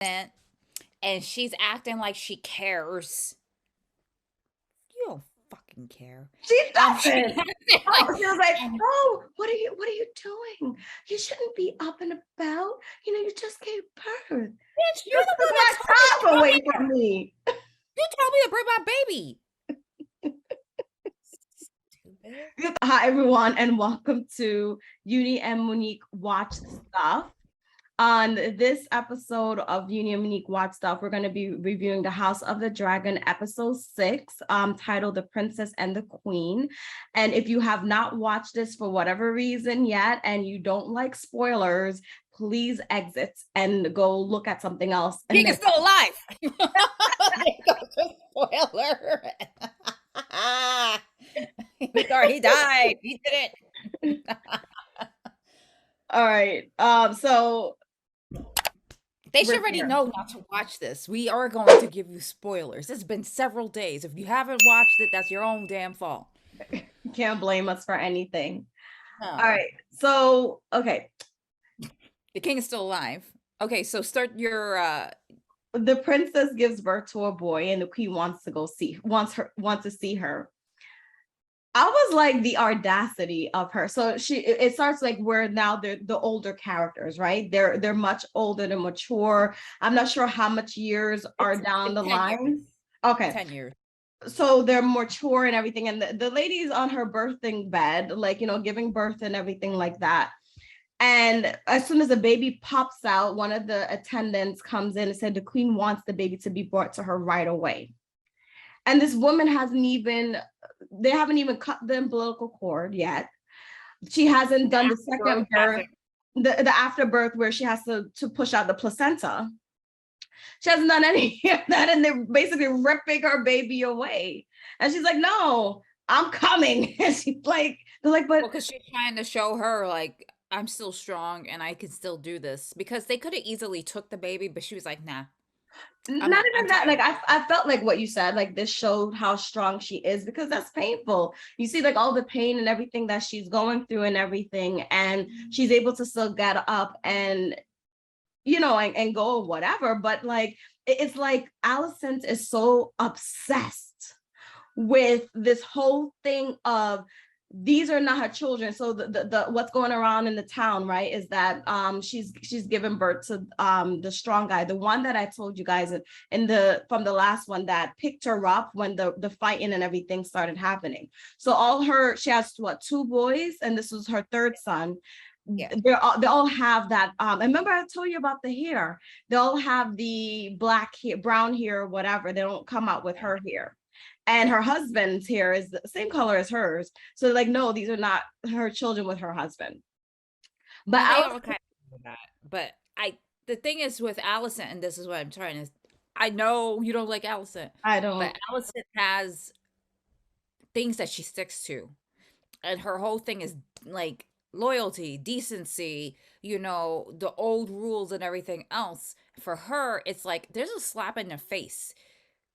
and she's acting like she cares. You don't fucking care. She She doesn't. acted Oh, like, she was like, and "Oh, what are you doing? You shouldn't be up and about. You just gave birth. bitch, You you're the took one that my told me to child come away from here. me." You told me to bring my baby. Stupid. Hi, everyone, and welcome to Uni and Monique Watch Stuff. On this episode of Uni and Monique Watch Stuff, we're going to be reviewing The House of the Dragon, episode 6, titled The Princess and the Queen. And if you have not watched this for whatever reason yet, and you don't like spoilers, please exit and go look at something else. King And is then still alive. Spoiler. Sorry, he died. He did it. all right. So They should we're already here. know not to watch this. We are going to give you spoilers. It's been several days. If you haven't watched it, that's your own damn fault. You can't blame us for anything. All No. right. So, okay. The king is still alive. Okay, so start your The princess gives birth to a boy, and the queen wants to see her. I was like, the audacity of her. So it starts like where now they're the older characters, right? They're much older and mature. I'm not sure how much years are down the 10 years. line. Okay. 10 years. So they're mature and everything. And the lady's on her birthing bed, like, giving birth and everything like that. And as soon as the baby pops out, one of the attendants comes in and said the queen wants the baby to be brought to her right away. And this woman they haven't even cut the umbilical cord yet. She hasn't done the second birth, the afterbirth where she has to push out the placenta. She hasn't done any of that, and they're basically ripping her baby away. And she's like, "No, I'm coming." And she's like, they're like, "But Because she's trying to show her, like, I'm still strong and I can still do this. Because they could have easily took the baby, but she was like, nah, not I'm even that." tired. Like, I felt like what you said, like this showed how strong she is, because that's painful. You see like all the pain and everything that she's going through and everything, and she's able to still get up and and go whatever. But like, it's like Allison is so obsessed with this whole thing of these are not her children. So the what's going around in the town, right, is that she's given birth to the strong guy, the one that I told you guys in the from the last one, that picked her up when the fighting and everything started happening. So she has what, two boys, and this was her third son. Yeah. They all have that. Remember I told you about the hair. They all have the black hair, brown hair, whatever. They don't come out with her hair. And her husband's hair is the same color as hers. So like, no, these are not her children with her husband. But Well, they Alice, all kind of do that. But the thing is with Allison, and this is what I'm trying to, I know you don't like Allison, I but don't. Allison has things that she sticks to. And her whole thing is like loyalty, decency, the old rules and everything else. For her, it's like there's a slap in the face.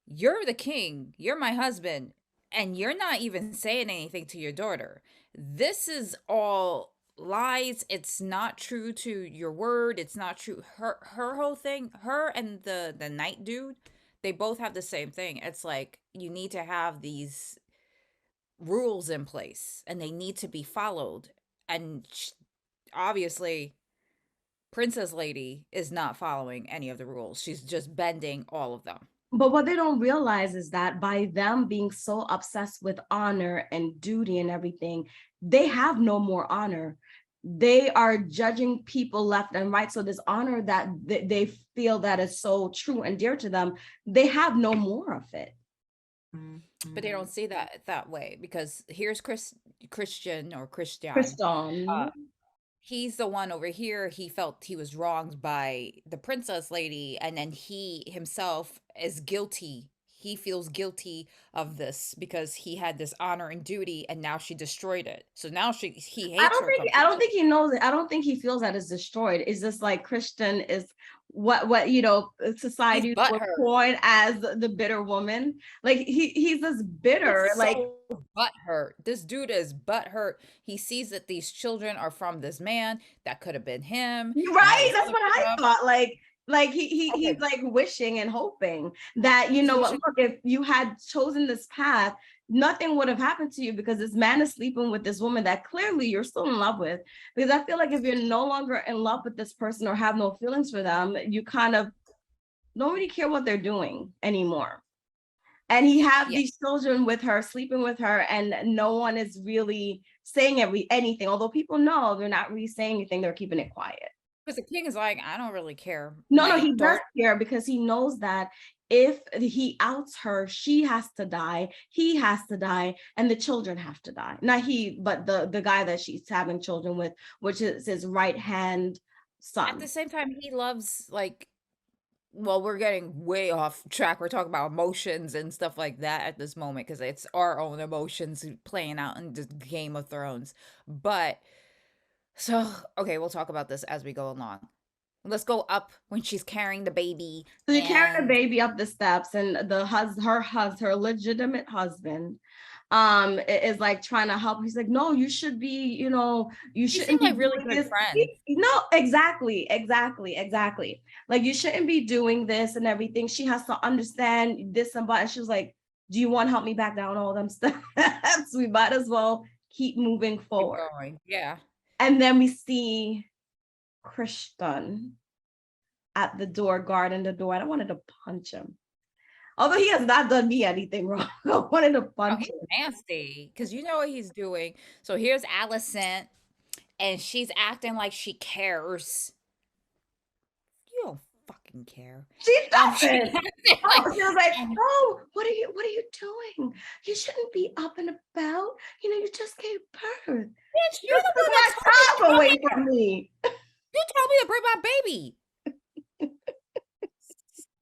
You're the king, you're my husband, and you're not even saying anything to your daughter. This is all lies. It's not true to your word. It's not true. Her whole thing, her and the knight dude, they both have the same thing. It's like you need to have these rules in place and they need to be followed. And obviously, Princess Lady is not following any of the rules. She's just bending all of them. But what they don't realize is that by them being so obsessed with honor and duty and everything, they have no more honor. They are judging people left and right. So this honor that they feel that is so true and dear to them, they have no more of it. But they don't see that way because here's Christian or Christian. Kristen. Uh, he's the one over here. He felt he was wronged by the princess lady, and then he himself is guilty. He feels guilty of this because he had this honor and duty, and now she destroyed it. So now he hates her I don't completely. think he knows it. I don't think he feels that it's destroyed. It's just like Christian is what He's society would butthurt. point as the bitter woman. Like he's just bitter. He's Like, so butthurt. This dude is butthurt. He sees that these children are from this man that could have been him and all right? this That's other what I stuff. thought. Like, Like he's Okay, like wishing and hoping that, you he's know what, wishing. look, if you had chosen this path, nothing would have happened to you, because this man is sleeping with this woman that clearly you're still in love with. Because I feel like if you're no longer in love with this person or have no feelings for them, you kind of don't really care what they're doing anymore. And he have Yeah, these children with her, sleeping with her, and no one is really saying anything. Although people know, they're not really saying anything, they're keeping it quiet. because the king is like, I don't really care. No, no, My he does daughter. care, because he knows that if he outs her, she has to die, he has to die, and the children have to die. Not he, but the guy that she's having children with, which is his right hand At the son. same time, he loves like. Well, we're getting way off track. We're talking about emotions and stuff like that at this moment because it's our own emotions playing out in the Game of Thrones. But so, okay, we'll talk about this as we go along. Let's go up when she's carrying the baby So you're carrying the and baby up the steps, and her legitimate husband, is like trying to help. He's like, no, you should be, you they seem shouldn't be like really doing good this. friends. No, exactly. Like, you shouldn't be doing this and everything. She has to understand this and but. And she was like, do you want to help me back down all them steps? We might as well keep moving Keep forward. going. Yeah. And then we see Christian at the door, guarding the door. And I wanted to punch him. Although he has not done me anything wrong. I wanted to Oh, punch he's him. nasty because you know what he's doing. So here's Allison, and she's acting like she cares. You don't fucking care. She She doesn't. acted like, Oh, she was like, and oh, what are you doing? You shouldn't be up and about. You just gave birth. bitch, you're You the took one that told me to my time come away here. from me. You told me to bring my baby.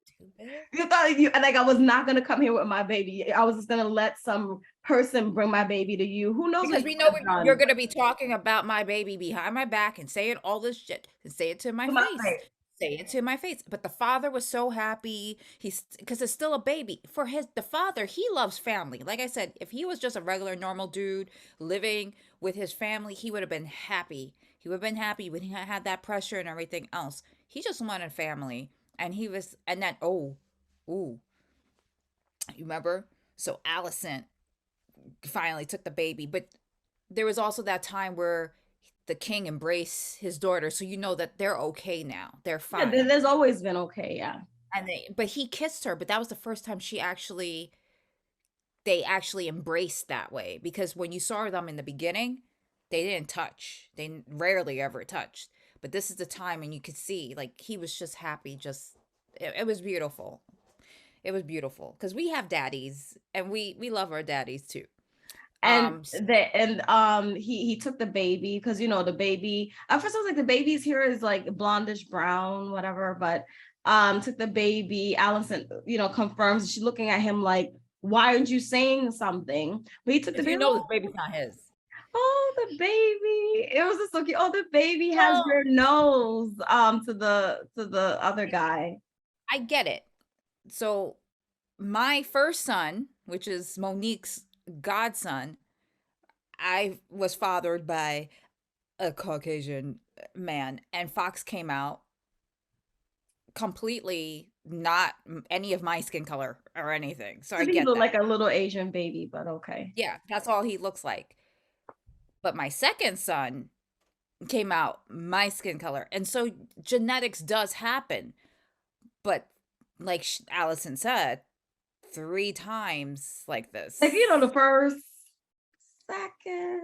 Stupid. You thought you like I was not gonna come here with my baby. I was just gonna let some person bring my baby to you. Who knows what Because you we would know have you're done gonna be talking about my baby behind my back and saying all this shit and say it to my to my face. face? Say it to my face. But the father was so happy. He's because it's still a baby. For the father, he loves family. Like I said, if he was just a regular normal dude living with his family, he would have been happy. He would have been happy when he had that pressure and everything else. He just wanted family. And he was and then ooh, you remember? So Allison finally took the baby, but there was also that time where the king embraced his daughter, so you know that they're okay now. They're Yeah, fine. there's always been okay, yeah. And but he kissed her, but that was the first time they actually embraced that way because when you saw them in the beginning, they didn't touch. They rarely ever touched. But this is the time and you could see like he was just happy, just it was beautiful. It was beautiful because we have daddies and we love our daddies too. And S- he took the baby, because the baby at first I was like, the baby's here is like blondish brown, whatever, but took the baby. Allison, confirms. She's looking at him like, why aren't you saying something? But he took the if you baby. know this Oh, baby's not his. oh, the baby. It was just so cute. Oh, the baby has Well, your nose, to the other guy. I get it. So my first son, which is Monique's godson, I was fathered by a Caucasian man, and Fox came out completely not any of my skin color or anything. So I I think he get looked like that. a little Asian baby, but okay. Yeah, that's all he looks like. But my second son came out my skin color. And so genetics does happen. But like Allison said, 3 times like Like, this. the first, second,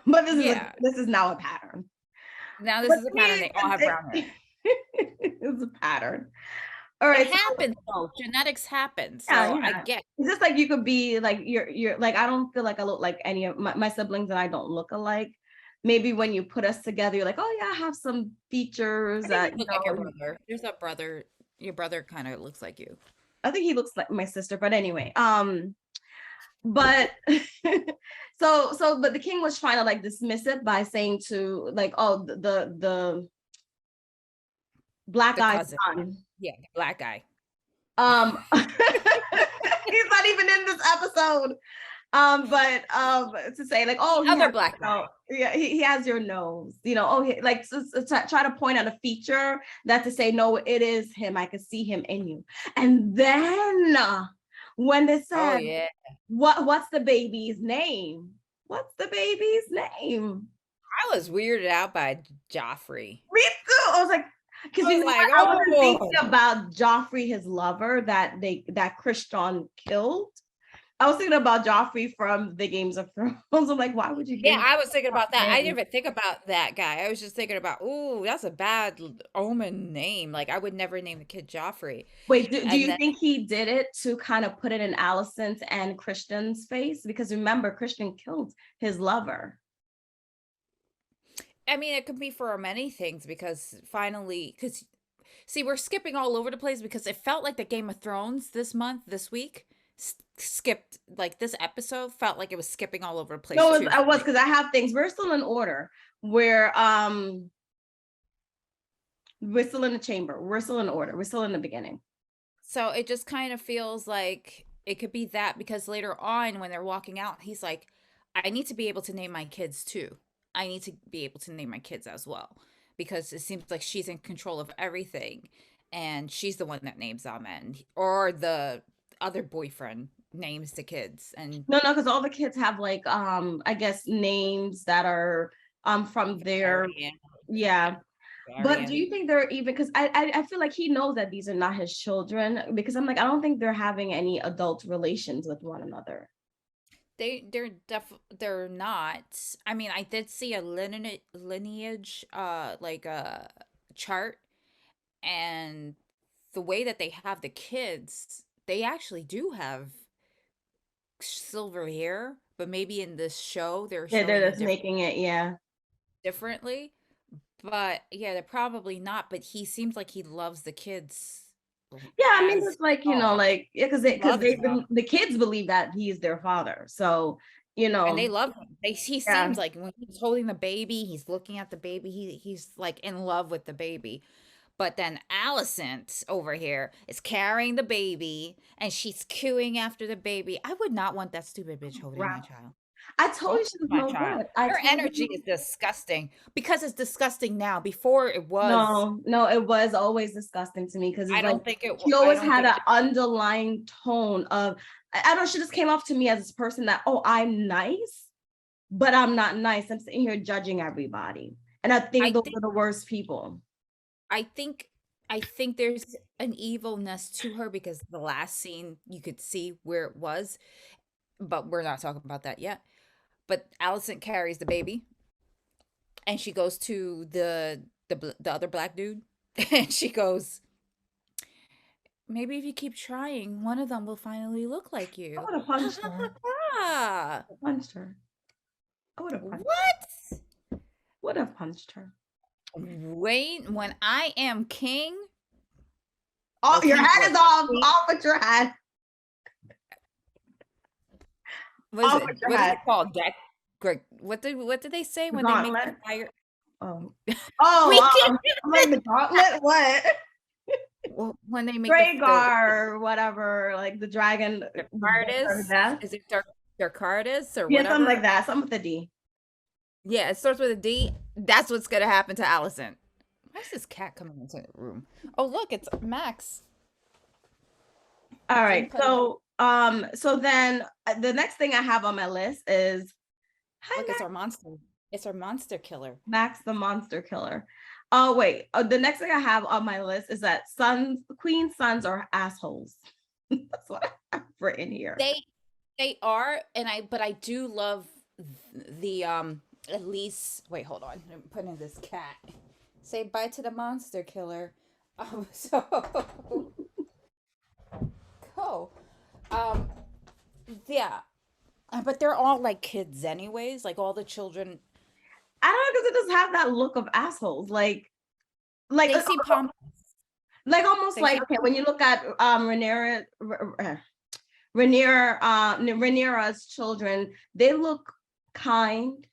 but Yeah. this is now a pattern. Now this But is a to pattern. me, They all have brown hair. it's a pattern. All It right, so happens though. Genetics happen. yeah, So I yeah. get. It's just like you could be like you're like, I don't feel like I look like any of my siblings, and I don't look alike. Maybe when you put us together, you're like, oh yeah, I have some features I think that you look like your brother. There's a brother. Your brother kind of looks like you. I think he looks like my sister, but anyway, but but the king was trying to like dismiss it by saying to like, oh, the black The guy's cousin. son. Yeah, the black guy. He's not even in this episode. But to say like, oh, The he other has, black guy. yeah, he has your nose, oh, like try to point out a feature that to say, no, it is him. I could see him in you. And then when they Oh said, yeah. what's the baby's name? What's the baby's name? I was weirded out by Joffrey. Me too. I was like, because I you was know like, what? I wasn't thinking oh. about Joffrey, his lover, that Christian killed. I was thinking about Joffrey from the Games of Thrones. I'm like, why would you Yeah, give I was thinking that about that. I didn't name? even think about that guy. I was just thinking about, ooh, that's a bad omen name. Like I would never name the kid Joffrey. Wait, do And you then think he did it to kind of put it in Alicent's and Christian's face? Because remember, Christian killed his lover. I mean, it could be for many things because finally, because see, we're skipping all over the place because it felt like the Game of Thrones this week, skipped like this episode felt like it was skipping all over the place No, too I for was me. because I have things. We're still in order. We're still in the chamber. We're still in order. We're still in the beginning. So it just kind of feels like it could be that because later on when they're walking out, he's like, I need to be able to name my kids too. I need to be able to name my kids as well because it seems like she's in control of everything and she's the one that names them and or the other boyfriend names the kids and No, because all the kids have like I guess names that are from their, Arian, yeah. But do Arian. you think they're even, because I feel like he knows that these are not his children, because I'm like, I don't think they're having any adult relations with one another. They're not. I mean, I did see a lineage like a chart and the way that they have the kids, they actually do have silver hair, but maybe in this show they're Yeah, showing they're it just making it, yeah. differently. But yeah, they're probably not, but he seems like he loves the kids Yeah, I mean, as it's like, well. like, yeah, He loves they them. the kids believe that he's their father. So, you And they know, love him. He yeah. seems like when he's holding the baby, he's looking at the baby, he's like in love with the baby. But then Alicent over here is carrying the baby and she's cooing after the baby. I would not want that stupid bitch holding my Right. child. I told Don't you touch she was my no child. good. I Her told energy is you. disgusting because it's disgusting now. Before it was, No, no, it was always disgusting to me because it's like she I always don't had think an underlying tone of, I don't know, she just came off to me as this person that, oh, I'm nice, but I'm not nice. I'm sitting here judging everybody. And I think I those think are the worst people. I think I think there's an evilness to her because the last scene you could see where it was, but we're not talking about that yet. But Allison carries the baby and she goes to the other black dude and she goes, maybe if you keep trying, one of them will finally look like I you. would have Ha punched ha ha her. ha. I punched her. I would have punched her. What? Would have punched her. Wait, when I am king, Oh, your king, head what? is off. Queen? Off with your head. What is Off it? with your What is head. it called? Jack, Greg, what did they say The when they make the gauntlet. fire? Oh. We Oh, can't. I'm like the gauntlet. What? Well, when they make Rhaegar or whatever, like the dragon, their the card death. Death. is it their card is or Yeah, something whatever? like that. Something with the D. Yeah, it starts with a D. That's what's gonna happen to Allison. Why is this cat coming into the room? Oh, look, it's Max. All Didn't right. put him. So then the next thing I have on my list is, hi Look, it's Max. our monster. It's our monster killer. Max the monster killer. Oh wait. The next thing I have on my list is that queen sons are assholes. That's what I've written here. They they are, and I do love the at least wait, hold on. I'm putting in this cat. Say bye to the monster killer. So cool. Um, yeah, but they're all like kids anyways. Like all the children, I don't know, because it does have that look of assholes. Like they seem pompous. like almost They like, seem okay, when you look at Rhaenyra's children, they look kind,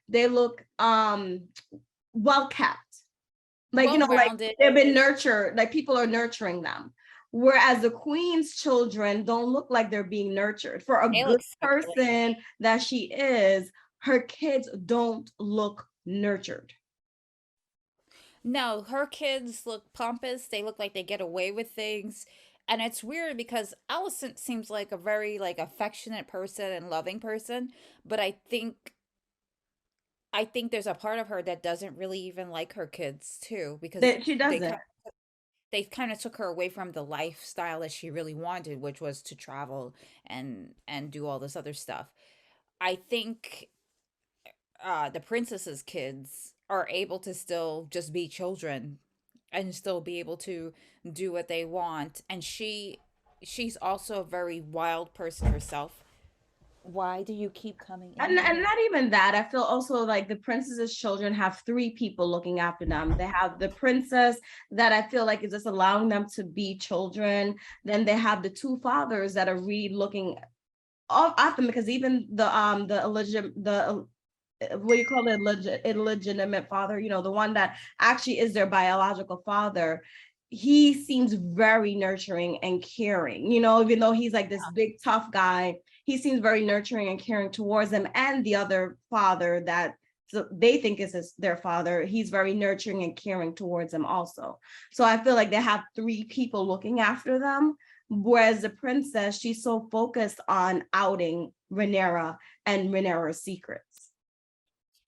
they look well kept, like, well like rounded. they've been nurtured, like people are nurturing them. Whereas the queen's children don't look like they're being nurtured. For a They good look sickly. person that she is, her kids don't look nurtured. No, her kids look pompous. They look like they get away with things. And it's weird because Allison seems like a very like affectionate person and loving person, but I think there's a part of her that doesn't really even like her kids too because That she doesn't. they kind of took her away from the lifestyle that she really wanted, which was to travel and do all this other stuff. I think the princess's kids are able to still just be children and still be able to do what they want, and she's also a very wild person herself. Why do you keep coming in And here? not even that. I feel also like the princess's children have three people looking after them. They have the princess that I feel like is just allowing them to be children. Then they have the two fathers that are really looking after them, because even the what do you call it, illegitimate father, the one that actually is their biological father, he seems very nurturing and caring, even though he's like this big tough guy. He seems very nurturing and caring towards them. And the other father that, so they think is their father, he's very nurturing and caring towards them also. So I feel like they have three people looking after them, whereas the princess, she's so focused on outing Rhaenyra and Rhaenyra's secrets.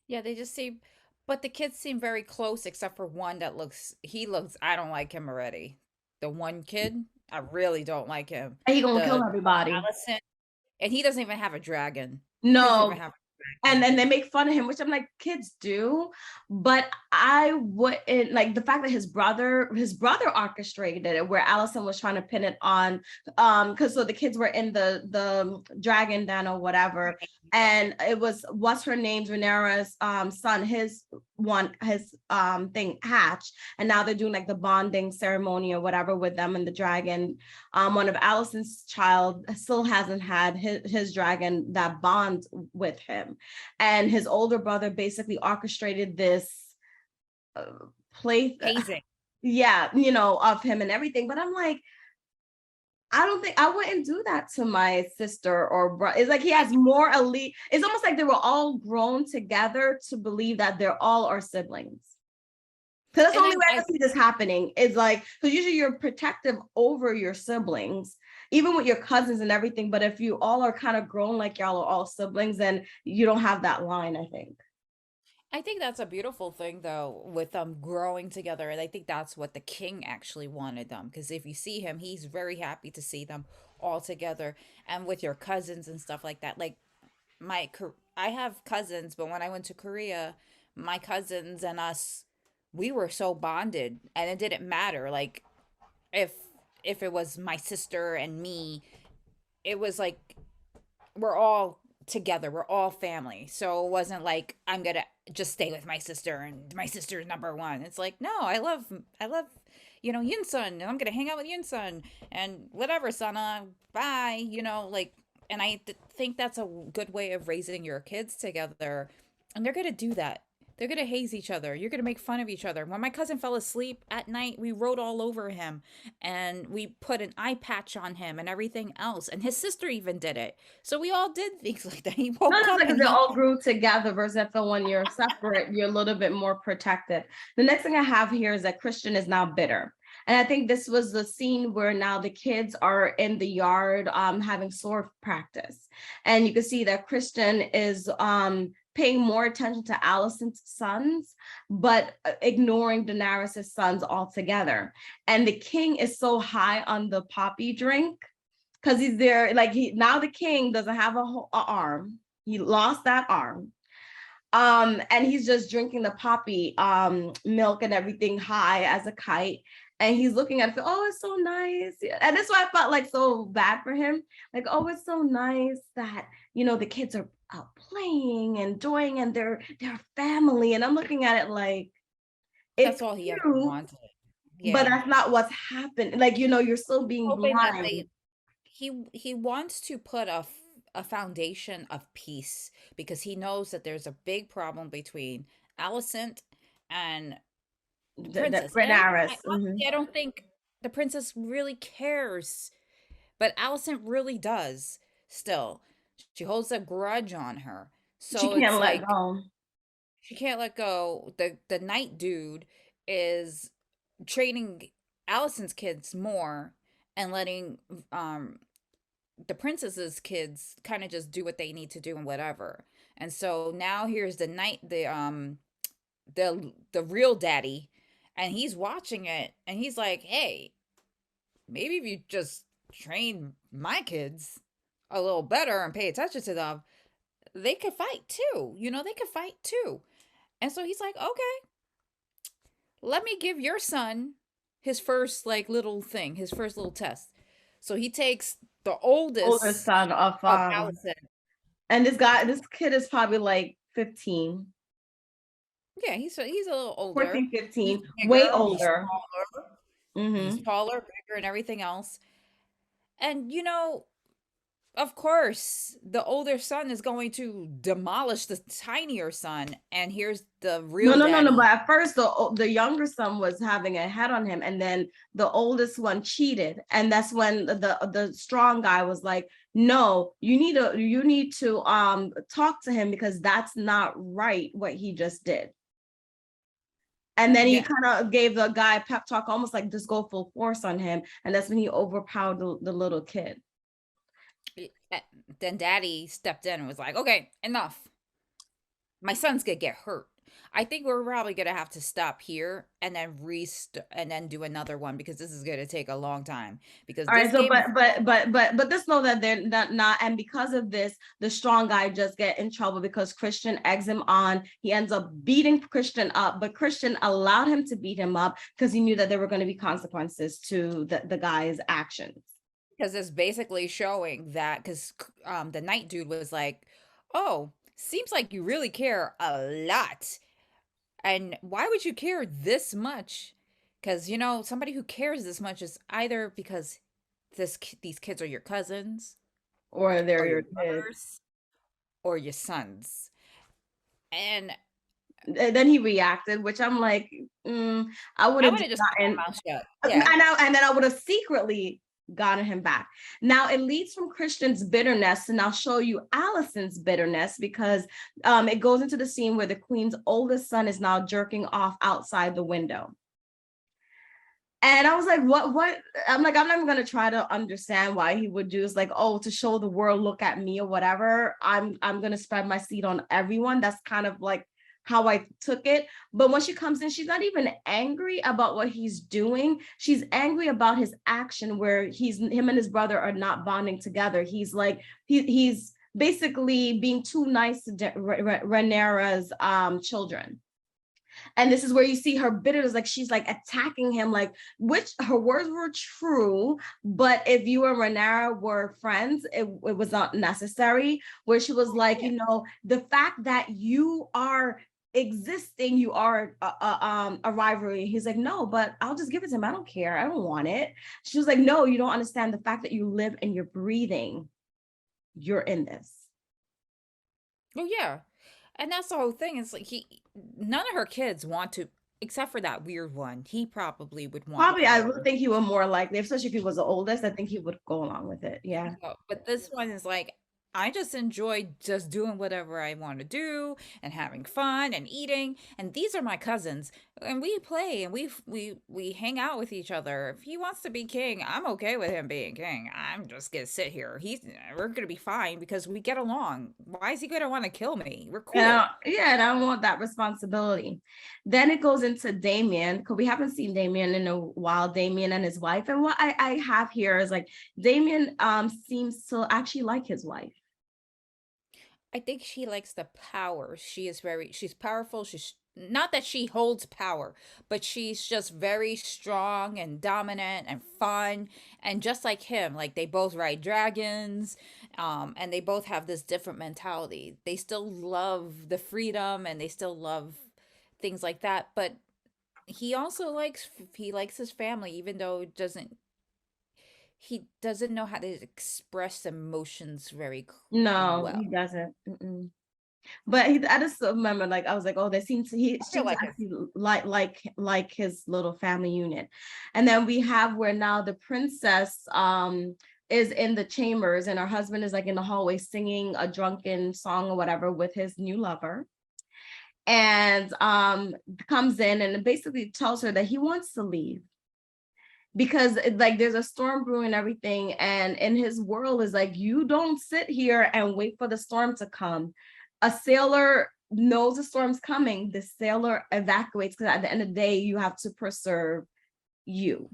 Yeah, they just seem, but the kids seem very close except for one that I don't like him already. The one kid, I really don't like him. And he gonna kill The everybody. Allison, and he doesn't even have a dragon. He doesn't even No, have a and dragon. then they make fun of him, which I'm like, kids do. But I wouldn't like the fact that his brother orchestrated it, where Allison was trying to pin it on, because so the kids were in the dragon den or whatever, and it was, what's her name's Rhaenyra's son, his thing hatched, and now they're doing like the bonding ceremony or whatever with them and the dragon. One of Allison's child still hasn't had his dragon that bonds with him, and his older brother basically orchestrated this uh, play, Hazing. yeah, of him and everything. But I'm like, I don't think I wouldn't do that to my sister or brother. It's like he has more elite. It's almost like they were all grown together to believe that they're all our siblings. Because that's the And only way I can see this happening, is like, because usually you're protective over your siblings, even with your cousins and everything. But if you all are kind of grown like y'all are all siblings, then you don't have that line, I think. I think that's a beautiful thing though with them growing together, and I think that's what the king actually wanted them, because if you see him, he's very happy to see them all together and with your cousins and stuff like that. Like I have cousins, but when I went to Korea, my cousins and us, we were so bonded and it didn't matter like if if it was my sister and me, it was like we're all together. We're all family. So it wasn't like I'm gonna just stay with my sister and my sister's number one. It's like, no, I love Yunsun, and I'm gonna hang out with Yunsun and whatever, Sana. Bye. Like, and think that's a good way of raising your kids together. And they're gonna do that. They're gonna haze each other. You're gonna make fun of each other. When my cousin fell asleep at night, we wrote all over him and we put an eye patch on him and everything else. And his sister even did it. So we all did things like that. He No, woke it's up like and they he all grew together versus I feel when you're separate, you're a little bit more protected. The next thing I have here is that Christian is now bitter. And I think this was the scene where now the kids are in the yard having sword practice. And you can see that Christian is paying more attention to Allison's sons, but ignoring Daenerys' sons altogether. And the king is so high on the poppy drink because he's there. Like now the king doesn't have a arm. He lost that arm. And he's just drinking the poppy milk and everything high as a kite. And he's looking at it, oh, it's so nice. And that's why I felt like so bad for him. Like, oh, it's so nice that, the kids are out playing and enjoying and they're family. And I'm looking at it like, that's it's all he ever cute, wanted. but Yeah. that's not what's happened. Like, you're still being Hoping that blind. he wants to put a foundation of peace because he knows that there's a big problem between Alicent and the The princess. And Rhaenyra. honestly, I don't think the princess really cares, but Allison really does still. She holds a grudge on her. She So it's can't let like go. she can't let go. The night dude is training Allison's kids more and letting um the princess's kids kind of just do what they need to do and whatever. And so now here's the real daddy, and he's watching it and he's like, "Hey, maybe if you just train my kids a little better and pay attention to them, they could fight too. They could fight too." And so he's like, "Okay, let me give your son his first like little thing, his first little test." So he takes the Older oldest son of of Allison. and this kid is probably like 15, Yeah, he's a little older. 14, He's 15, way bigger, he's older. taller, he's Mm-hmm. taller, bigger, and everything else. And of course, the older son is going to demolish the tinier son, and here's the No, real no, no, no. But daddy. at first, the younger son was having a head on him, and then the oldest one cheated, and that's when the strong guy was like, "No, you need to talk to him because that's not right what he just did." And then he Yeah. kind of gave the guy a pep talk, almost like just go full force on him, and that's when he overpowered the little kid. eh, Then daddy stepped in and was like, "Okay, enough. My son's gonna get hurt." I think we're probably gonna have to stop here and then and then do another one because this is gonna take a long time because All right, this so Game of but just know that they're not, and because of this, the strong guy just get in trouble because Christian eggs him on. He ends up beating Christian up, but Christian allowed him to beat him up because he knew that there were going to be consequences to the guy's actions. because it's basically showing that because the night dude was like, "Oh, seems like you really care a lot, and why would you care this much?" Because somebody who cares this much is either because these kids are your cousins Or they're or your your kid. brothers or your sons. And And then he reacted, which I'm like, I would I have would just have just kept gotten, my mouth shut. and Yeah. then I would have secretly gotten him back. Now it leads from Christian's bitterness, and I'll show you Allison's bitterness because it goes into the scene where the queen's oldest son is now jerking off outside the window. And I was like, what? I'm like, I'm not even gonna try to understand why he would do. It's like, oh, to show the world, look at me or whatever. I'm gonna spread my seed on everyone. That's kind of like how I took it. But when she comes in, she's not even angry about what he's doing. She's angry about his action, where him and his brother are not bonding together. He's like, he's basically being too nice to Rhaenyra's children. And this is where you see her bitterness, like she's like attacking him, like, which her words were true, but if you and Renara were friends, it was not necessary. Where she was like, the fact that you are existing, you are a rivalry. He's like, no, but I'll just give it to him. I don't care. I don't want it. She was like, no, you don't understand the fact that you live and you're breathing. You're in this. Oh yeah. And that's the whole thing. It's like none of her kids want to, except for that weird one. He probably would want Probably, I would power. think he would more likely, especially if he was the oldest. I think he would go along with it. Yeah. But this one is like, I just enjoy just doing whatever I want to do and having fun and eating. And these are my cousins, and we play and we hang out with each other. If he wants to be king, I'm okay with him being king. I'm just gonna sit here. We're gonna be fine because we get along. Why is he gonna want to kill me? We're cool. Yeah, and I want that responsibility. Then it goes into Damien, because we haven't seen Damien in a while, Damien and his wife. And what I have here is like Damien seems to actually like his wife. I think she likes the power. She's powerful. She's not that she holds power, but she's just very strong and dominant and fun. And just like him, like they both ride dragons, and they both have this different mentality. They still love the freedom and they still love things like that. But he likes his family, even though he doesn't know how to express emotions very No, he well. doesn't. Mm-mm. But I just remember, like, I was like, oh, he I feel seems to like it's actually like his little family unit. And then we have where now the princess is in the chambers and her husband is like in the hallway singing a drunken song or whatever with his new lover. And comes in and basically tells her that he wants to leave because like there's a storm brewing and everything, and in his world is like, you don't sit here and wait for the storm to come. A sailor knows the storm's coming, the sailor evacuates because at the end of the day you have to preserve you.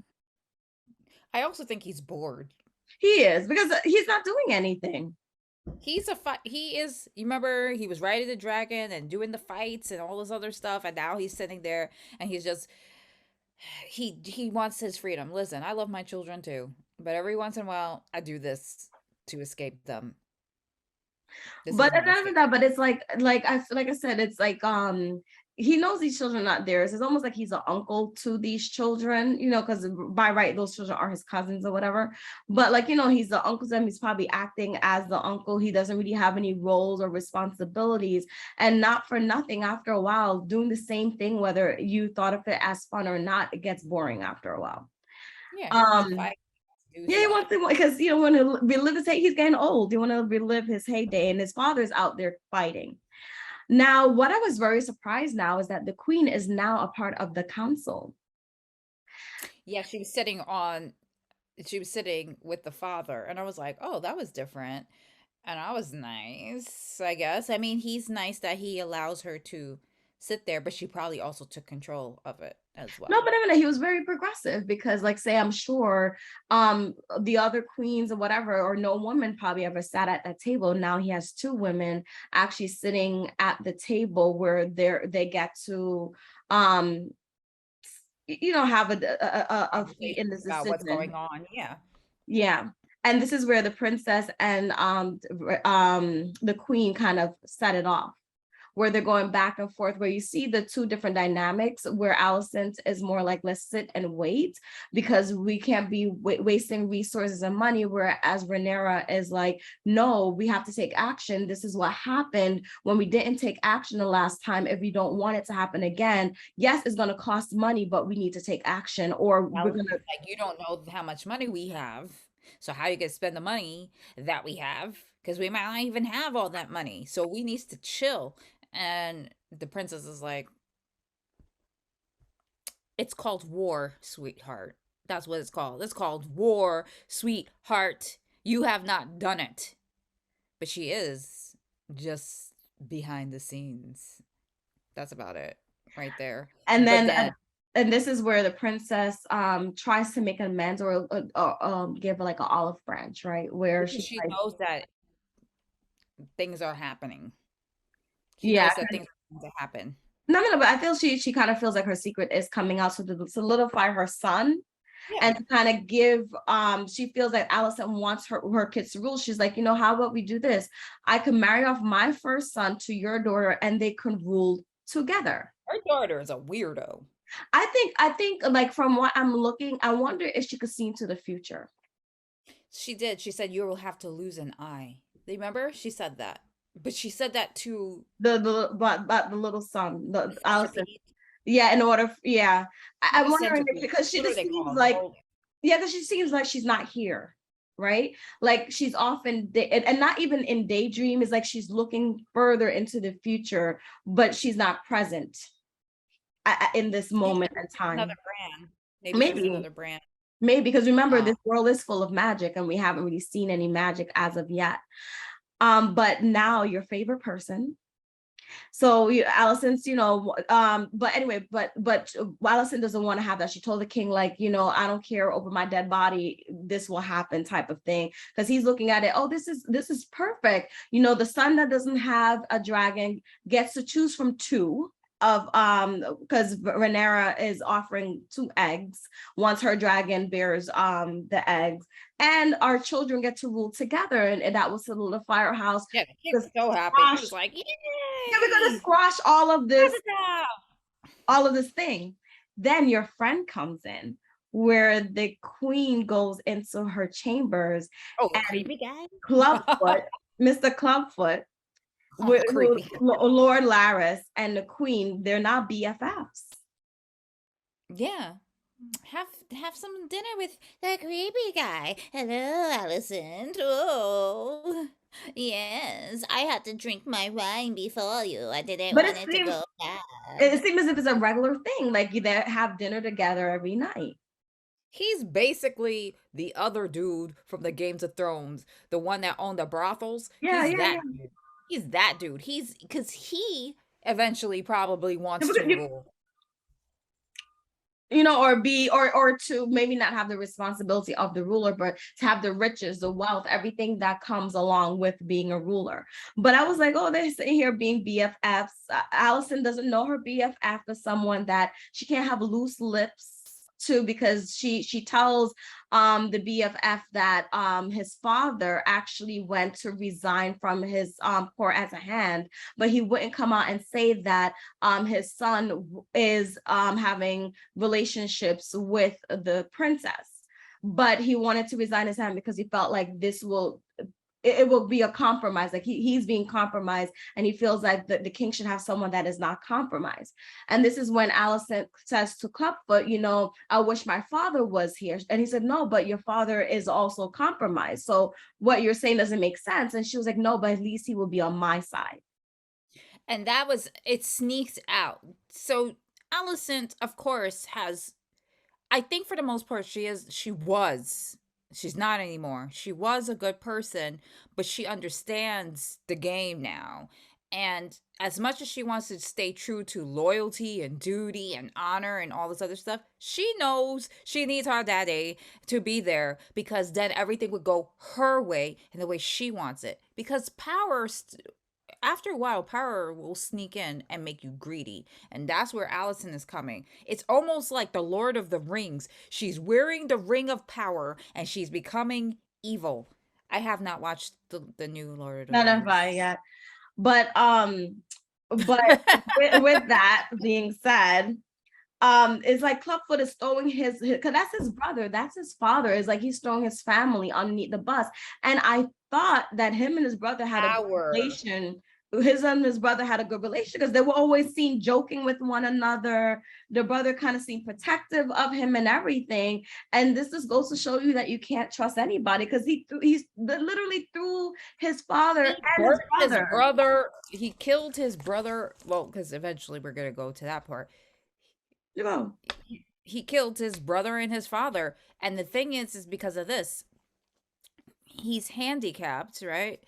I also think he's bored. He is, because he's not doing anything. He's a fight. He is. You remember he was riding the dragon and doing the fights and all this other stuff, and now he's sitting there and he's just he wants his freedom. Listen, I love my children too, but every once in a while I do this to escape them. This is But my other than escape. that, but it's like I said, it's like he knows these children are not theirs. It's almost like he's an uncle to these children, because by right those children are his cousins or whatever. But like, he's the uncle to them. He's probably acting as the uncle. He doesn't really have any roles or responsibilities. And not for nothing, after a while, doing the same thing, whether you thought of it as fun or not, it gets boring after a while. Yeah, he wants to Um, fight, do yeah, he stuff. wants to, because you want to relive his he's getting old. You want to relive his heyday, and his father's out there fighting. Now, what I was very surprised now is that the queen is now a part of the council. Yeah, she was sitting with the father, and I was like, oh, that was different. And I was nice, I guess. I mean, he's nice that he allows her to sit there, but she probably also took control of it as No, well. but I mean, he was very progressive because, like, say, I'm sure the other queens or whatever, or no woman probably ever sat at that table. Now he has two women actually sitting at the table where they get to um have a feat in Conversations this about what's going decision. on. Yeah. Yeah. And this is where the princess and the queen kind of set it off, where they're going back and forth, where you see the two different dynamics, where Allison is more like, let's sit and wait because we can't be wasting resources and money, whereas Rhaenyra is like, no, we have to take action. This is what happened when we didn't take action the last time. If we don't want it to happen again, yes, it's going to cost money, but we need to take action, or we're going to. Allison's like, you don't know how much money we have. So how you gonna spend the money that we have? Because we might not even have all that money. So we needs to chill. And the princess is like, it's called war, sweetheart. That's what it's called. It's called war, sweetheart. You have not done it. But she is just behind the scenes. That's about it right there. And But then then and this is where the princess tries to make amends, or give like an olive branch, right, where because she's she like, knows that things are happening. She yeah. knows that things are going to happen. No, but I feel she kind of feels like her secret is coming out, so to solidify her son Yeah. and to kind of give, she feels like Allison wants her kids to rule. She's like, how about we do this? I could marry off my first son to your daughter and they can rule together. Her daughter is a weirdo. I think like from what I'm looking, I wonder if she could see into the future. She did. She said, you will have to lose an eye. Remember? She said that. But she said that to But the little son, the the Allison. centipede. Yeah, in order, yeah. Not I'm a wondering if, centipede. because she What do just they call seems them? like, yeah, because she seems like she's not here, right? Like she's often, and not even in daydream, is like she's looking further into the future, but she's not present in this Maybe moment she in was just another time. brand. Maybe she was Maybe, another brand. maybe because remember, Um, this world is full of magic, and we haven't really seen any magic as of yet. But now your favorite person. So Allison's, but anyway, but Allison doesn't want to have that. She told the king, like, I don't care over my dead body, this will happen, type of thing. Because he's looking at it, oh, this is perfect. The son that doesn't have a dragon gets to choose from two of because Rhaenyra is offering two eggs once her dragon bears the eggs, and our children get to rule together, and that will solidify our house. yeah, the king Just was so happy. He squash, was like, yeah, we're gonna yay! squash all of this, Positive! thing. Then your friend comes in, where the queen goes into her chambers, Oh, the and creepy guy? Clubfoot, Mr. Clubfoot, Oh, with creepy. Lord Laris and the Queen. They're not BFFs. Yeah. Have some dinner with the creepy guy. Hello, Allison. Oh. Yes, I had to drink my wine before you. I didn't But want it to go it bad. seems as if it's a regular thing. Like they have dinner together every night. He's basically the other dude from the Games of Thrones, the one that owned the brothels. Yeah, yeah, yeah. He's that dude. He's because he eventually probably wants to You rule. or be or to maybe not have the responsibility of the ruler, but to have the riches, the wealth, everything that comes along with being a ruler. But I was like, oh, they're sitting here being BFFs. Allison doesn't know her BFF is someone that she can't have loose lips to, because she tells the BFF that his father actually went to resign from his court as a hand, but he wouldn't come out and say that his son is having relationships with the princess, but he wanted to resign his hand because he felt like it will be a compromise. Like he's being compromised, and he feels like the king should have someone that is not compromised. And this is when Allison says to Clubfoot, I wish my father was here. And he said, no, but your father is also compromised. So what you're saying doesn't make sense. And she was like, no, but at least he will be on my side. And it sneaks out. So Allison, of course, has, I think for the most part, she's not anymore. She was a good person, but she understands the game now. And as much as she wants to stay true to loyalty and duty and honor and all this other stuff, she knows she needs her daddy to be there, because then everything would go her way and the way she wants it. Because after a while, power will sneak in and make you greedy. And that's where Allison is coming. It's almost like the Lord of the Rings. She's wearing the ring of power and she's becoming evil. I have not watched the new Lord of the None of I Rings. yet. But with that being said, it's like Clubfoot is throwing his, because that's his brother, that's his father. It's like he's throwing his family underneath the bus. And I thought that him and his brother had a good Power. relation. His and his brother had a good relation because they were always seen joking with one another. The brother kind of seemed protective of him and everything. And this just goes to show you that you can't trust anybody, because he's literally threw his father He and his burnt his brother. brother. He killed his brother. Well, because eventually we're going to go to that part. You know, He killed his brother and his father. And the thing is because of this, he's handicapped, right?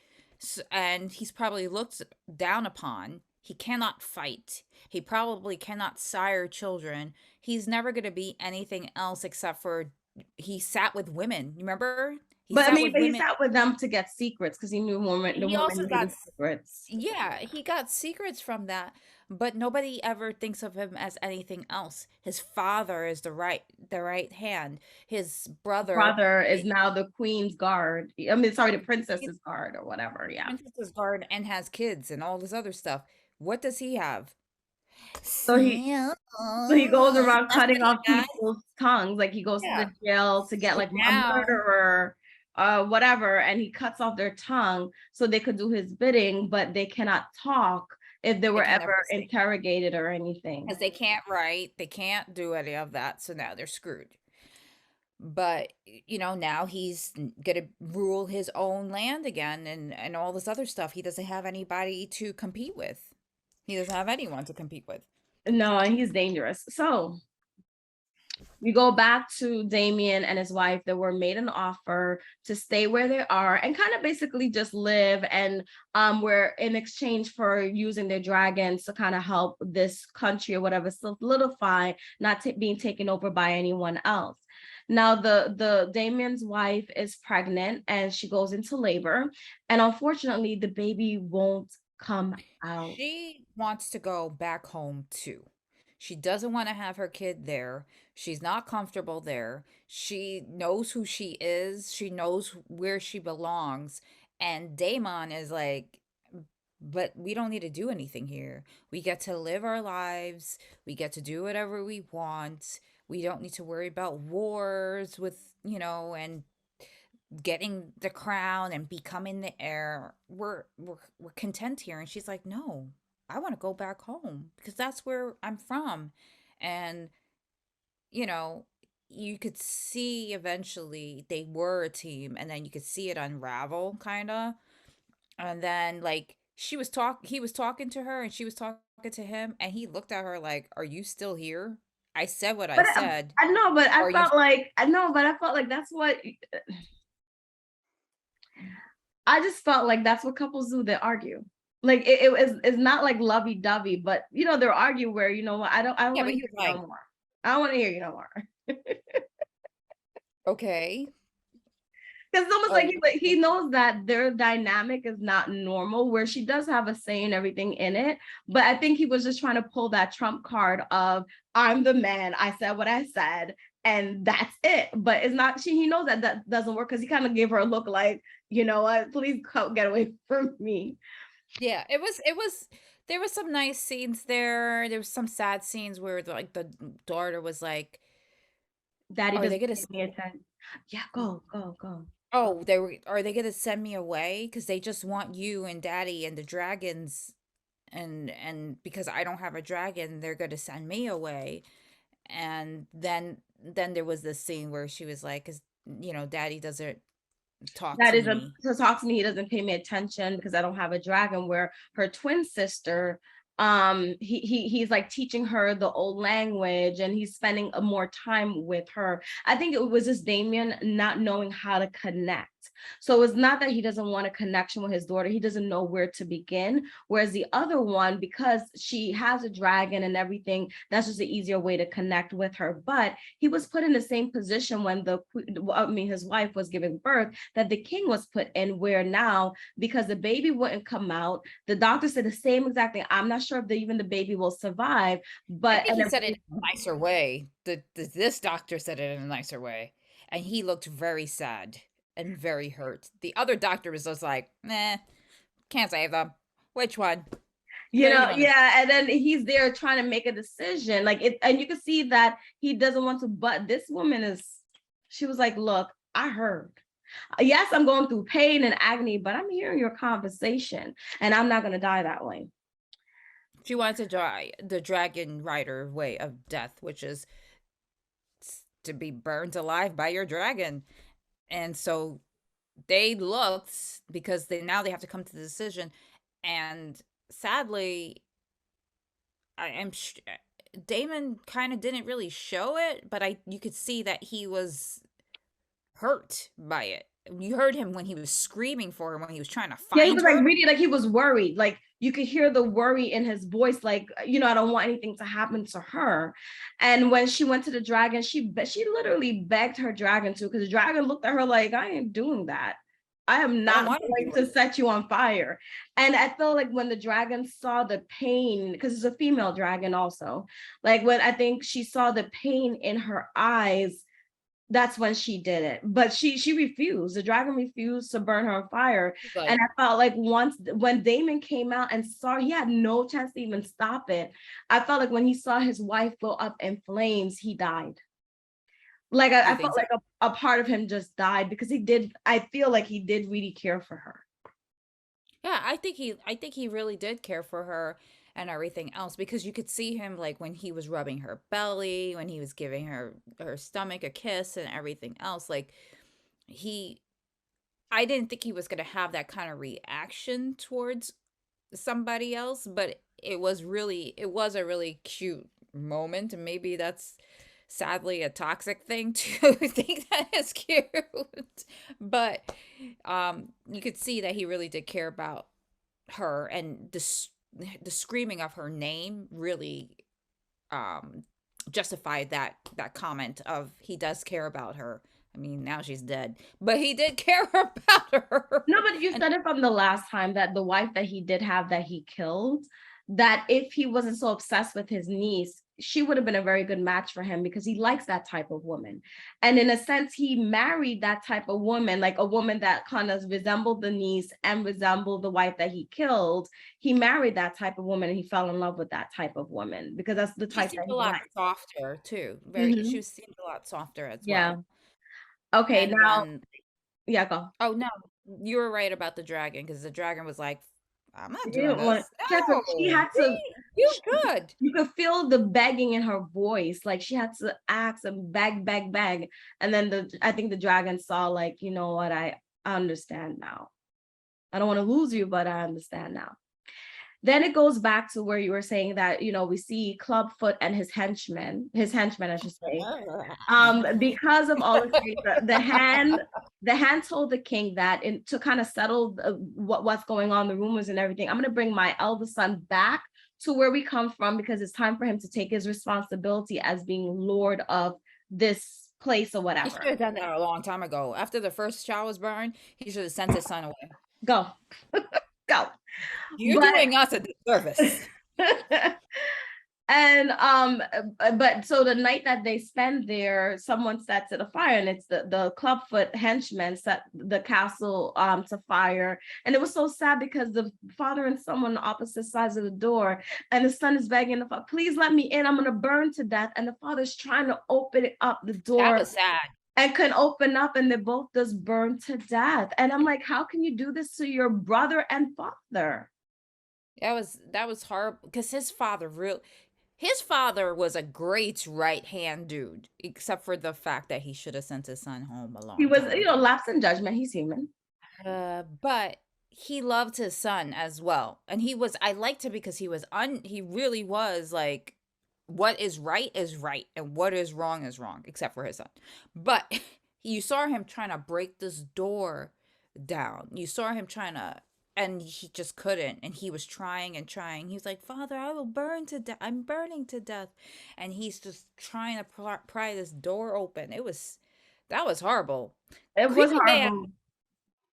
And he's probably looked down upon. He cannot fight. He probably cannot sire children. He's never going to be anything else except for he sat with women. You remember? He but I sat mean, with but he women. sat with them to get secrets because he knew the He also woman got, needed secrets. yeah, he got secrets from that, but nobody ever thinks of him as anything else. His father is the right hand. His brother, Brother is now the queen's guard. I mean, sorry, the princess's guard or whatever. Yeah. princess's guard, and has kids and all this other stuff. What does he have? So he Sam. so he goes around That's what cutting he off has. people's tongues. Like he goes to Yeah. the jail to get So like a now murderer, whatever, and he cuts off their tongue so they could do his bidding, but they cannot talk if they they were can never ever say, interrogated or anything. because they can't write, they can't do any of that. So now they're screwed. But now he's gonna rule his own land again, and all this other stuff. He doesn't have anybody to compete with. He doesn't have anyone to compete with. No, and he's dangerous. So we go back to Damien and his wife that were made an offer to stay where they are and kind of basically just live, and were in exchange for using their dragons to kind of help this country or whatever solidify, not being taken over by anyone else. Now the Damien's wife is pregnant and she goes into labor, and unfortunately the baby won't come out. She wants to go back home too. She doesn't want to have her kid there. She's not comfortable there. She knows who she is. She knows where she belongs. And Damon is like, but we don't need to do anything here. We get to live our lives. We get to do whatever we want. We don't need to worry about wars and getting the crown and becoming the heir. We're content here." And she's like, "No, I want to go back home because that's where I'm from." And you know, you could see eventually they were a team, and then you could see it unravel kind of. And then like he was talking to her and she was talking to him, and he looked at her like, "Are you still here? I said what I But said. I know, but Are you?" I know, but I felt like that's what I just felt like that's what couples do. They argue. Like it was it's not like lovey dovey, but you know, they'll argue where you know what I don't Yeah, want but to he hear was you no like, more. I don't want to hear you no more. "Okay, Because it's almost are like you?" he knows that their dynamic is not normal, where she does have a say and everything in it. But I think he was just trying to pull that trump card of I'm the man, I said what I said, and that's it. But it's not he knows that that doesn't work because he kind of gave her a look like, you know what, please get away from me. Yeah, it was there was some nice scenes there. There was some sad scenes where like the daughter was like, Daddy "Are they doesn't gonna give me a time. Yeah, go. oh, they were are they gonna send me away? Because they just want you and daddy and the dragons, and because I don't have a dragon, they're gonna send me away." And then there was this scene where she was like, "'Cause, daddy doesn't talk That to is a me." to talk to me, he doesn't pay me attention because I don't have a dragon. Where her twin sister, he's like teaching her the old language and he's spending a more time with her. I think it was just Damien not knowing how to connect. So it's not that he doesn't want a connection with his daughter, he doesn't know where to begin. Whereas the other one, because she has a dragon and everything, that's just an easier way to connect with her. But he was put in the same position when his wife was giving birth that the king was put in, where now because the baby wouldn't come out, the doctor said the same exact thing. I'm not sure if even the baby will survive, I but think and he then said it in a nicer way. This doctor said it in a nicer way, and he looked very sad and very hurt. The other doctor was just like, "Nah, can't save them. Which one? you Where you know, want to?" yeah, and then he's there trying to make a decision, like it, and you can see that he doesn't want to. But this woman is, she was like, "Look, I heard. Yes, I'm going through pain and agony, but I'm hearing your conversation, and I'm not going to die that way." She wanted to die the dragon rider way of death, which is to be burned alive by your dragon. And so they looked because they have to come to the decision. And sadly, I am Damon kind of didn't really show it, but I you could see that he was hurt by it. You heard him when he was screaming for her when he was trying to Yeah, he find was like her. really like he was worried. Like you could hear the worry in his voice, like, you know, I don't want anything to happen to her. And when she went to the dragon, she literally begged her dragon to, because the dragon looked at her like, I ain't doing that. I am I don't not want to going do to it. set you on fire. And I felt like when the dragon saw the pain, because it's a female dragon also, like when I think she saw the pain in her eyes, that's when she did it. But she refused. The dragon refused to burn her on fire. He's And like, I felt like once when Damon came out and saw, he had no chance to even stop it. I felt like when he saw his wife go up in flames, he died. Like "You I think felt so?" like a part of him just died because he did, I feel like he did really care for her. Yeah, I think he really did care for her and everything else because you could see him like when he was rubbing her belly, when he was giving her stomach a kiss and everything else. Like he I didn't think he was going to have that kind of reaction towards somebody else, but it was a really cute moment, and maybe that's sadly a toxic thing to think that is cute. But you could see that he really did care about her, and the screaming of her name really um justified that comment of he does care about her. I mean, now she's dead, but he did care about her. No, but you And said it from the last time that the wife that he did have that he killed, that if he wasn't so obsessed with his niece, she would have been a very good match for him because he likes that type of woman. And in a sense, he married that type of woman, like a woman that kind of resembled the niece and resembled the wife that he killed. He married that type of woman and he fell in love with that type of woman because that's the she type seemed that a he lot likes. softer too. Very, Mhm. she seemed a lot softer as Yeah. well. Okay. And Now, when Yeah, go. Oh no, you were right about the dragon because the dragon was like, "I'm not She doing didn't want. this." She No, had to. see, you She, good. you could feel the begging in her voice, like she had to ask and beg, beg, beg. And then I think the dragon saw, like, you know what, I understand now. I don't want to lose you, but I understand now. Then it goes back to where you were saying that, we see Clubfoot and his henchmen, I should say, because of all the things, the hand told the king that to kind of settle what's going on, the rumors and everything, I'm going to bring my eldest son back to where we come from, because it's time for him to take his responsibility as being lord of this place or He should whatever. have done that a long time ago. After the first child was burned, he should have sent his son away. Go, go. You're But doing us a disservice. and but so the night that they spend there, someone sets it afire, and it's the Clubfoot henchmen set the castle to fire. And it was so sad because the father and son on the opposite sides of the door, and the son is begging the father, please let me in, I'm gonna burn to death. And the father's trying to open up the That door was sad. and can open up, and they both just burn to death. And I'm like, how can you do this to your brother and father? That was horrible because his father was a great right hand dude, except for the fact that he should have sent his son home a He long was, time ago. lapse in judgment, he's human. But he loved his son as well, and I liked him because he really was like, what is right, and what is wrong, except for his son. But you saw him trying to break this door down. You saw him trying to, and he just couldn't. And he was trying and trying. He was like, "Father, I will burn to death. I'm burning to death," and he's just trying to pry this door open. That was horrible. It was Creepy guy. horrible.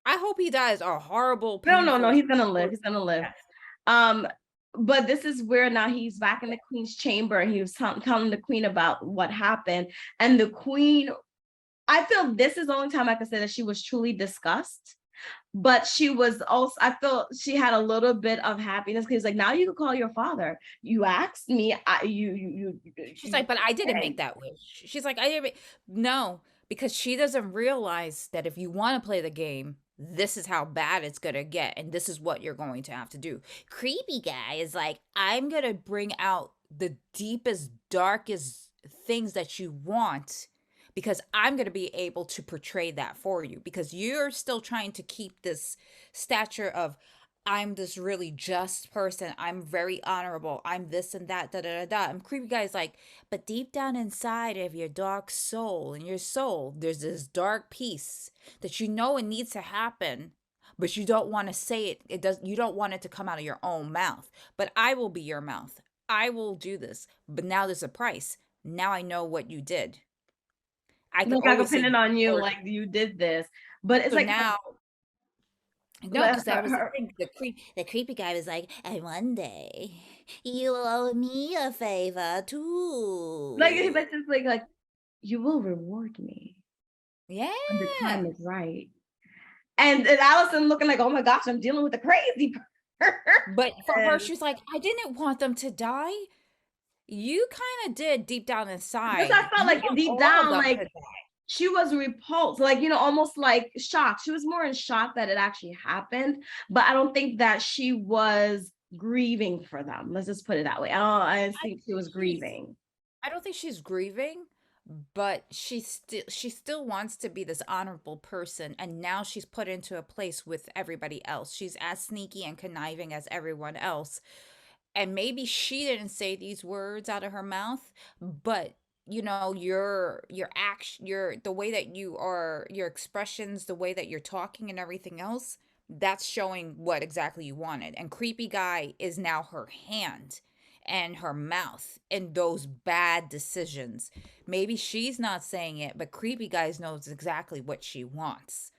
I hope he dies a horrible, No, no, no, painful, he's gonna live. short He's gonna live. death. Um, but this is where now he's back in the queen's chamber, and he was telling the queen about what happened. And the queen, I feel this is the only time I can say that she was truly disgusted. But she was also, I feel she had a little bit of happiness, because like, now you can call your father. You asked me, She's like, but I didn't okay. make that wish. She's like, I didn't. No, because she doesn't realize that if you want to play the game, this is how bad it's gonna get, and this is what you're going to have to do. Creepy guy is like, I'm gonna bring out the deepest, darkest things that you want, because I'm going to be able to portray that for you, because you're still trying to keep this stature of, I'm this really just person. I'm very honorable. I'm this and that, da da da da. And creepy guy's like, but deep down inside of your dark soul, in your soul, there's this dark piece that you know it needs to happen, but you don't want to say it. It does. You don't want it to come out of your own mouth. But I will be your mouth. I will do this. But now there's a price. Now I know what you did. I could Like, I always could say pin you it on you, hurt. like you did this. But it's So like now, no, her, because that her, was the her thing. The creepy guy was like, and one day you will owe me a favor like, too. but it's like you will reward me when the Yeah. time is right. And Allison looking like, oh my gosh, I'm dealing with a crazy But for her, person. she's like, I didn't want them to die. You kind of did deep down Because I inside. felt You like want deep all of down, them like to die. she was repulsed, like, almost like shocked. She was more in shock that it actually happened, but I don't think that she was grieving for them. Let's just put it that way. I I think she think was she's grieving. I don't think she's grieving, but she still wants to be this honorable person, and now she's put into a place with everybody else. She's as sneaky and conniving as everyone else. And maybe she didn't say these words out of her mouth, but your action, the way that you are, your expressions, the way that you're talking and everything else, that's showing what exactly you wanted. And creepy guy is now her hand and her mouth in those bad decisions. Maybe she's not saying it, but creepy guys knows exactly what she wants.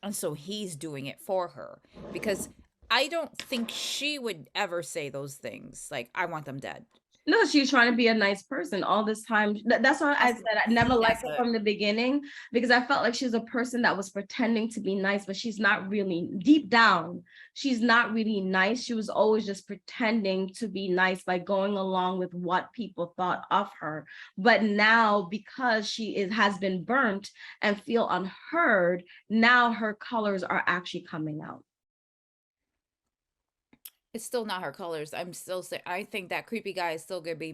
And so he's doing it for her, because I don't think she would ever say those things like, I want them dead. No, she was trying to be a nice person all this time. That's why I That's said I never liked that's her it. from the beginning because I felt like she was a person that was pretending to be nice, but she's not really deep down. She's not really nice. She was always just pretending to be nice by going along with what people thought of her. But now, because she has been burnt and feel unheard, now her colors are actually coming out. It's still not her colors. I'm still say I think that creepy guy is still gonna be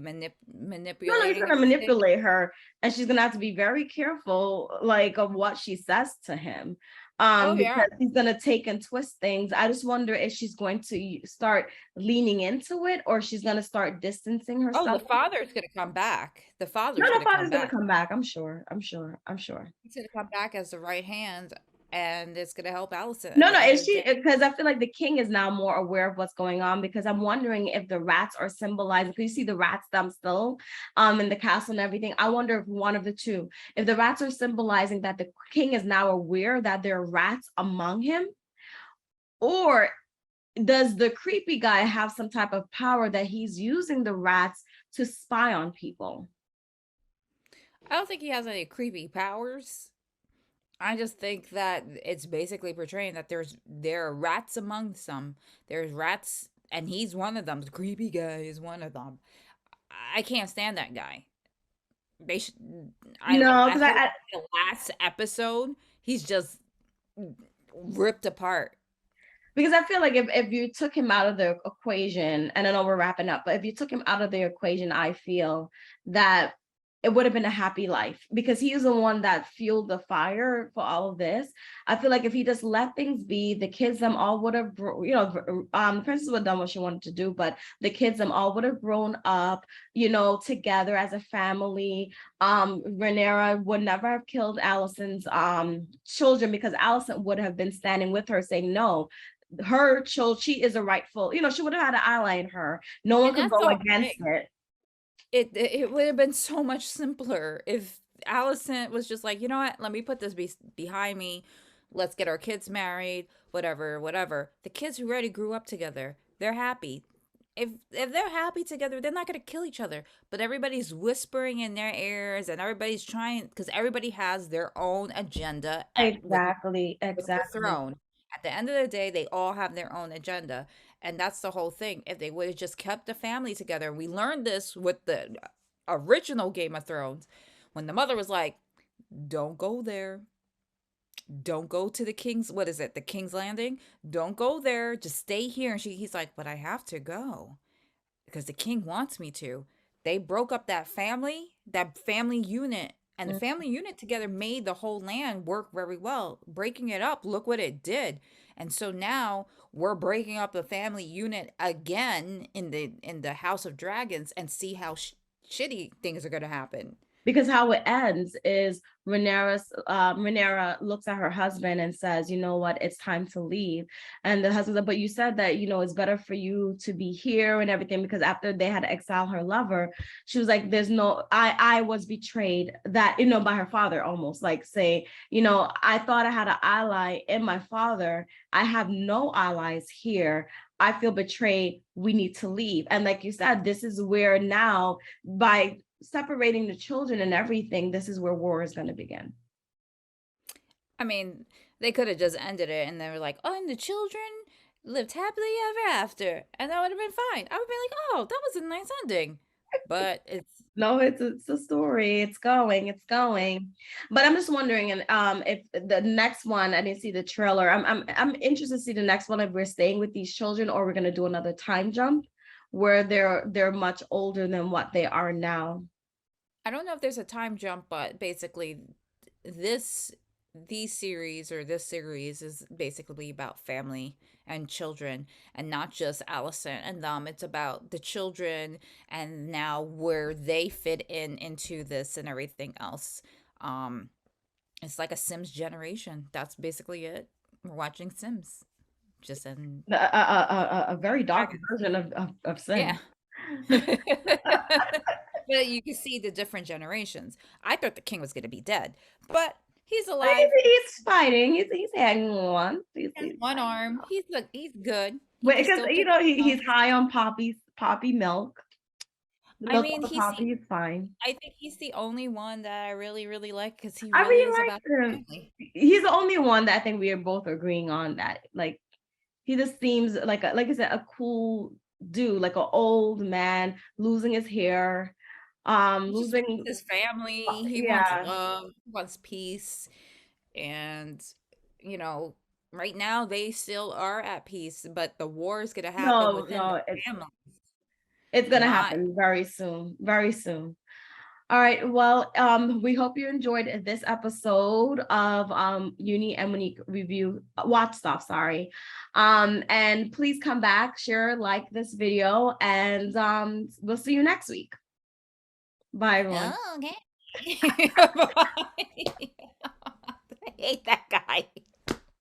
No, he's manipulating gonna everything. manipulate her, and she's gonna have to be very careful, like of what she says to him, Oh yeah. because he's gonna take and twist things. I just wonder if she's going to start leaning into it, or she's gonna start distancing Oh, the herself. father's gonna come back. The No, father's no, gonna come father's gonna back. come back. I'm sure. I'm sure. I'm sure. He's gonna come back as the right hand, and it's gonna help Allison at No, the no, end of is the she? day. Because I feel like the king is now more aware of what's going on because I'm wondering if the rats are symbolizing. Because you see the rats them still, in the castle and everything. I wonder if one of the two, if the rats are symbolizing that the king is now aware that there are rats among him, or does the creepy guy have some type of power that he's using the rats to spy on people? I don't think he has any creepy powers. I just think that it's basically portraying that there are rats among some. There's rats, and he's one of them. The creepy guy is one of them. I can't stand that guy. They should. No, I because hope the last episode he's just ripped apart. because I feel like if you took him out of the equation, and I know we're wrapping up, but if you took him out of the equation, I feel that it would have been a happy life because he is the one that fueled the fire for all of this. I feel like if he just let things be, the kids them all would have, the princess would have done what she wanted to do, but the kids them all would have grown up, together as a family. Rhaenyra would never have killed Allison's children because Allison would have been standing with her saying no, her child, she is a rightful, she would have had an ally in her. No one And could that's the go whole against thing. it. It would have been so much simpler if Allison was just like, you know what? Let me put this behind me. Let's get our kids married. Whatever, whatever. The kids already grew up together. They're happy. If they're happy together, they're not gonna kill each other. But everybody's whispering in their ears, and everybody's trying because everybody has their own agenda Exactly, with the exactly. throne. At the end of the day, they all have their own agenda. And that's the whole thing. If they would have just kept the family together, we learned this with the original Game of Thrones when the mother was like, don't go there. Don't go to the King's, what is it? The King's Landing? Don't go there. Just stay here. And he's like, but I have to go because the king wants me to. They broke up that family unit, and the Mm. family unit together made the whole land work very well. Breaking it up, look what it did. And so now we're breaking up the family unit again in the House of Dragons and see how shitty things are going to happen. Because how it ends is Rhaenyra looks at her husband and says, "You know what? It's time to leave." And the husband's like, "But you said that it's better for you to be here and everything." Because after they had to exile her lover, she was like, "There's no, I was betrayed that by her father, almost like say, I thought I had an ally in my father. I have no allies here. I feel betrayed. We need to leave." And like you said, this is where now by separating the children and everything, this is where war is going to begin. I mean, they could have just ended it and they were like, oh, and the children lived happily ever after. And that would have been fine. I would be like, oh, that was a nice ending. But it's No, it's a story. It's going. But I'm just wondering, and if the next one, I didn't see the trailer. I'm interested to see the next one if we're staying with these children or we're gonna do another time jump where they're much older than what they are now. I don't know if there's a time jump, but basically this this series is basically about family and children and not just Allison and them. It's about the children and now where they fit into this and everything else. Um it's like a Sims generation. That's basically it. We're watching Sims just in A very dark dragons. version of Yeah. sin. But you can see the different generations. I thought the king was going to be dead, but he's alive. He's fighting. He's hanging on. He has one arm. He's good. He can Because still pick up he's stones. high on poppy milk. The I milk mean, of the poppy is fine. I think he's the only one that I really, really like because he I really really is about like him. family. He's the only one that I think we are both agreeing on that. Like he just seems like like I said, a cool dude, like an old man losing his hair, He just wants losing his family. He wants yeah. love. He wants peace. And, you know, right now they still are at peace, but the war is going to happen No, within the no, family, it's gonna not. happen very soon, very soon. All right. Well, we hope you enjoyed this episode of Uni and Monique review watch stuff, sorry. And please come back, share, like this video, and we'll see you next week. Bye everyone. Oh, okay. Bye. I hate that guy.